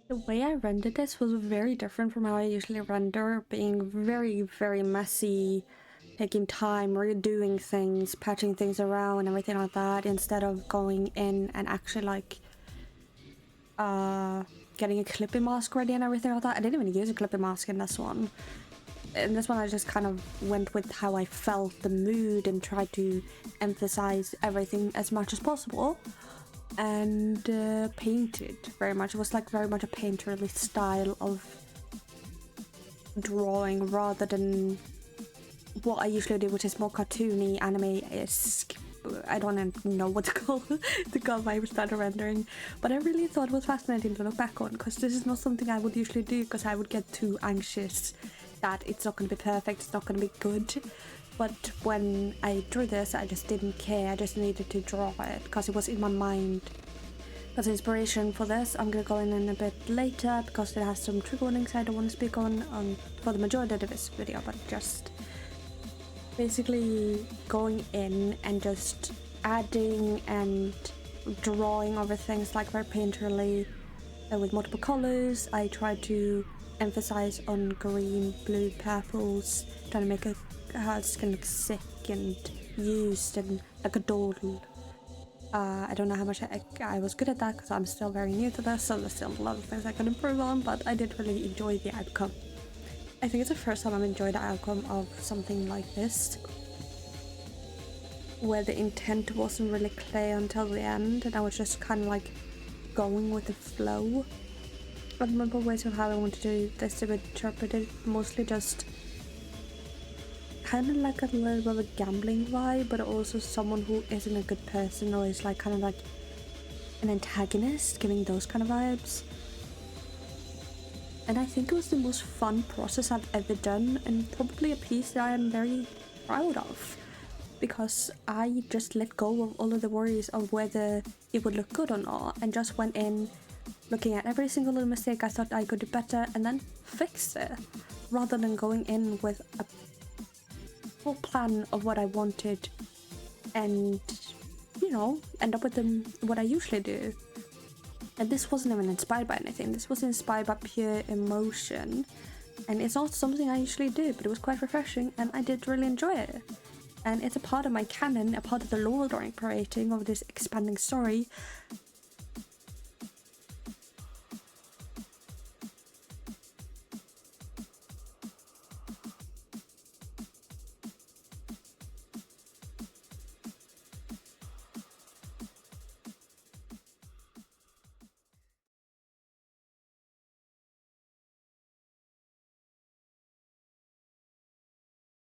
The way I rendered this was very different from how I usually render, being very, very messy, taking time, redoing things, patching things around, and everything like that, instead of going in and actually like getting a clipping mask ready and everything like that. I didn't even use a clipping mask in this one. In this one I just kind of went with how I felt, the mood, and tried to emphasize everything as much as possible. And painted very much. It was like very much a painterly style of drawing rather than what I usually do, which is more cartoony, anime-esque. I don't know what to call my style of rendering, but I really thought it was fascinating to look back on, because this is not something I would usually do, because I would get too anxious that it's not going to be perfect, it's not going to be good. But when I drew this, I just didn't care. I just needed to draw it because it was in my mind. As inspiration for this, I'm gonna go in a bit later because it has some trigger warnings I don't want to speak on for the majority of this video, but just basically going in and just adding and drawing over things like very painterly with multiple colors. I tried to emphasize on green, blue, purples, trying to make it skin look sick and used and like a doll. I don't know how much I was good at that because I'm still very new to this, so there's still a lot of things I could improve on, but I did really enjoy the outcome. I think it's the first time I've enjoyed the outcome of something like this, where the intent wasn't really clear until the end, and I was just kind of like going with the flow. I don't remember ways of how I wanted to this to be interpreted, mostly just kind of like a little bit of a gambling vibe, but also someone who isn't a good person or is like kind of like an antagonist, giving those kind of vibes. And I think it was the most fun process I've ever done, and probably a piece that I am very proud of, because I just let go of all of the worries of whether it would look good or not, and just went in looking at every single little mistake I thought I could do better and then fix it, rather than going in with a full plan of what I wanted and, you know, end up with what I usually do. And this wasn't even inspired by anything. This was inspired by pure emotion, and it's not something I usually do, but it was quite refreshing and I did really enjoy it. And it's a part of my canon, a part of the lore that I'm creating of this expanding story,